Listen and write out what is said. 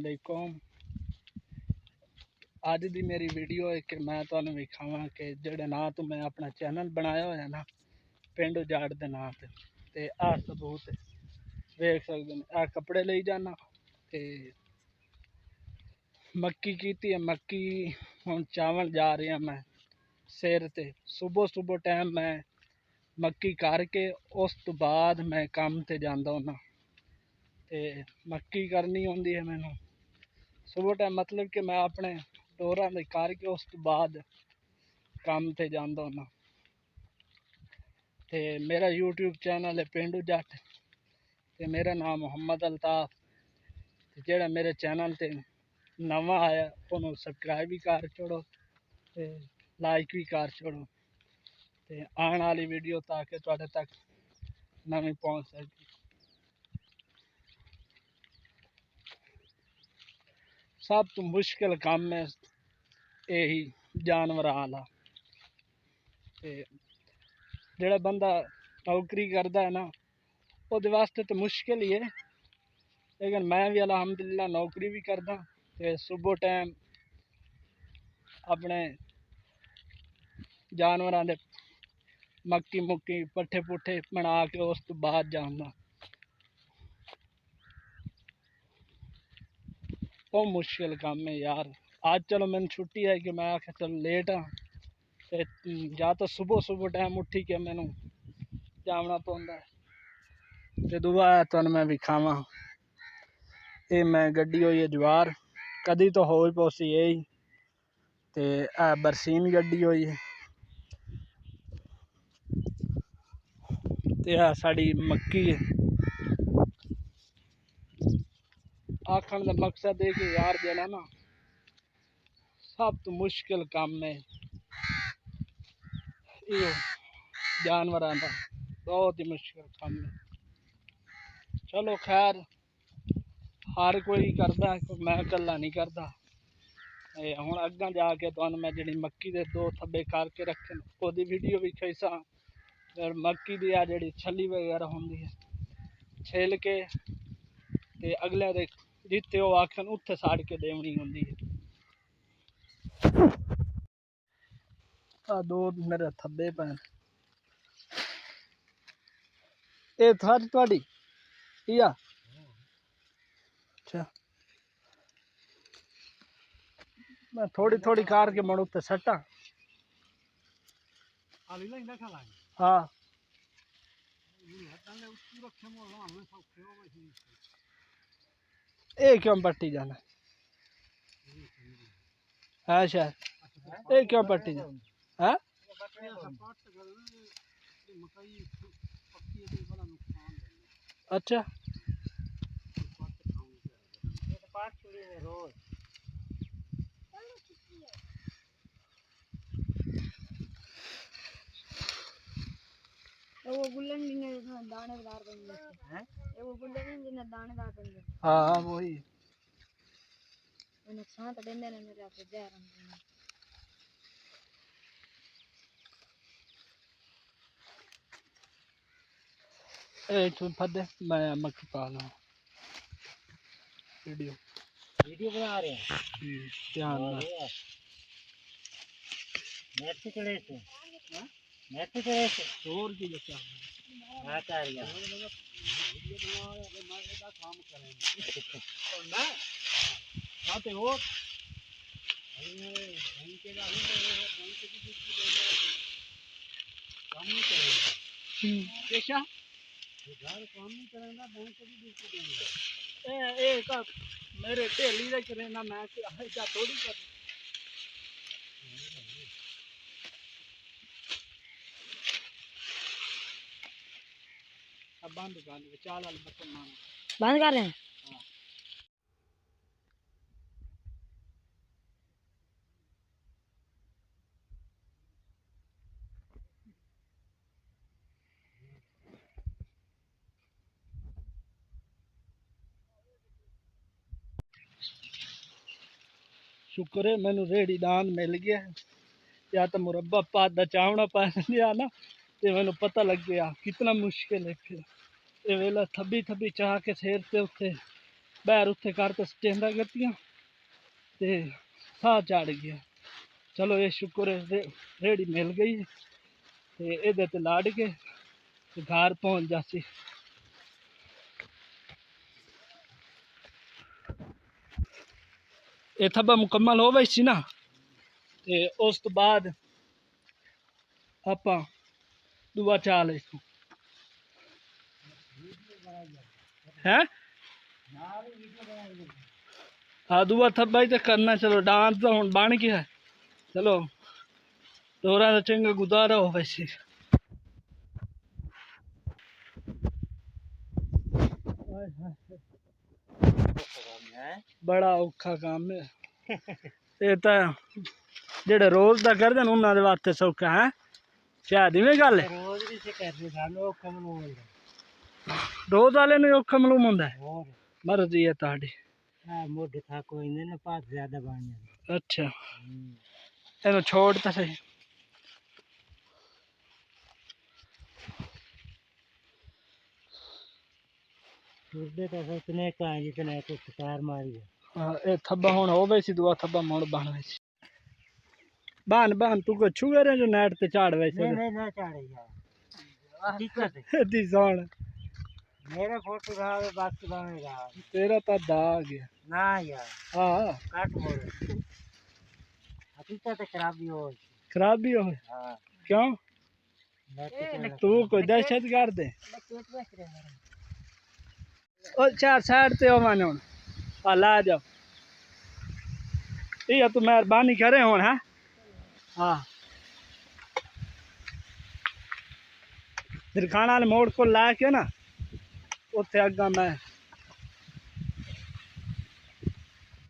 अलैकुम। अज दी मेरी वीडियो है कि मैं तुहानू विखावा कि जेड़े ना तो मैं अपना चैनल बनाया होया ना पिंड उजाड़ दे नां ते आ सबूत वेख सकदे ने। आ कपड़े ले जाना ते मक्की कीती है, मक्की हुण चावल जा रहा मैं सिर ते। सुबह सुबह टाइम मैं मक्की करके उस तो बाद मैं काम ते जांदा हुंदा ते मक्की करनी होंदी है मैनू सुबह टाइम, मतलब कि मैं अपने डोरा दे करके उस तो बाद काम ते जांदा हुंदा। ते मेरा यूट्यूब चैनल है पेंडू जट ते मेरा नाम मोहम्मद अल्ताफ। ते जेड़ा मेरे चैनल ते नवा आया उन्होंने सब्सक्राइब भी कर छोड़ो ते लाइक भी कर छोड़ो ते आने वाली वीडियो ताकि तुहाडे तक नवी पहुंच सके। सब तो मुश्किल काम है यही जानवर आला। ते जेड़ा बंदा नौकरी करता है ना वो वास्ते तो मुश्किल ही है, लेकिन मैं भी अलहमदुलिल्लाह नौकरी भी करदा ते सुबह टाइम अपने जानवरां दे मक्की मुक्की पट्ठे पुट्ठे बना के उस तो बाद जाना। बहुत मुश्किल काम है यार। आज चलो मैंने छुट्टी है कि मैं आखिर चलो लेट हाँ ते या तो सुबह सुबह टाइम उठी के मैनू जाना पौंदा है। ते दुआ तुहानू मैं विखावा ये मैं गड्डी हुई है जवार कदी तो हो ही पौसी यही ते बरसीन गड्डी हुई है ते साड़ी मक्की है। आखन का मकसद है कि यार जेड़ा ना सब तो मुश्किल काम है यो जानवरां दा, बहुत ही मुश्किल काम है। चलो खैर हर कोई करता है, मैं कला नहीं करता। हुण अग्गां जाके तुहानू मैं जिहड़ी मक्की दे दो थब्बे करके रखे ओदी वीडियो भी खैसा। फिर मक्की दी आ जिहड़ी छली वगैरह होंदी है छिल के ते अगले दे जित्थे वो आखन उत्थे साड़ के देवनी होंदी है। आ दो मेरे थब्बे पैन ये थारी तुहाडी इया। अच्छा मैं थोड़ी थोड़ी कार के मणु ते सट्टा। हाँ ये क्यों पट्टी जाना है शायद ये क्यों पट्टी जाना है। अच्छा वो गुल्लन जिन्हें दानेदार बन हैं, वो गुल्लन जिन्हें दानेदार बन गए। हाँ वही नुकसान तो देंदे ने मेरे आप जा रहा हूँ। तू फदे मैं मक्की पा ला वीडियो बना रहे हैं। ध्यान नेट पे चढ़े थे, नेट पे चढ़े थे और की बचा हाँ कर लिया काम करेंगे ना आते और काम नहीं करेंगे कैसा घर काम नहीं करेगा बैंक को भी ड्यूटी देंगे। ए का मेरे डेली दे करे ना मैं ऐसा थोड़ी कर अब बंद कर दे चाल वाले बटन मार बंद कर रहे हैं। शुक्र है मैनू रेड़ी दान मिल गया या तो मुरब्बा पादा चावना पा दिया ना तो मैनू पता लग गया कितना मुश्किल है। फिर ये वेला थब्बी थब्बी चाह के सिर ते उत्ते बैर उत्थे करते स्टेंदा करतियां ते साह चढ़ गया। चलो ये शुक्र है रेड़ी मिल गई ते एदे ते लाड़ के ते घर पहुंच जासी। ये थब्बा मुकम्मल हो गई सी ना ते उस तो बाद आपां दुआ चाल इसको है। हाँ दुआ थब्बा ही तो करना। चलो डांस तो हुण बन गया है। चलो दोरा का चंगा गुजारा हो वैसे। बड़ा औखा काम है ये तो जेड़े रोज दा करदे न उन्हां दे वास्ते सौखा है। शायद इवें गल है रोज भी से करते सानू औखा मालूम होंदा रोज वाले ने औखा मालूम होंदा है। और मर्जी है ताड़ी। हां मोढे था कोई नहीं ना पास ज्यादा बन जांदा। अच्छा इन्हू छोड़ तो सही। टुरदे तो सोचने का जितने को कार मारी है। हाँ ये थब्बा हुण हो वैसी दुआ थब्बा मुड़ बन वैसी। बान बान तू को छुए जो नेट ते चाड़ वैसे नहीं नहीं ना चढ़े यार दिक्कत है दी सोण मेरा फोटो रहा बाकी बामे रहा तेरा तो दाग है ना यार। हाँ काट मोड़ हकीकत है खराबी हो। खराबी हो हाँ क्यों तू कोई दहशत गर्द है। ओ चार साइड ते हो माने हुण आ ला जाओ ये तू मेहरबानी करे हुण। है हाँ दिरखाना वाले मोड़ को ला के ना उत्थे अग्गा मैं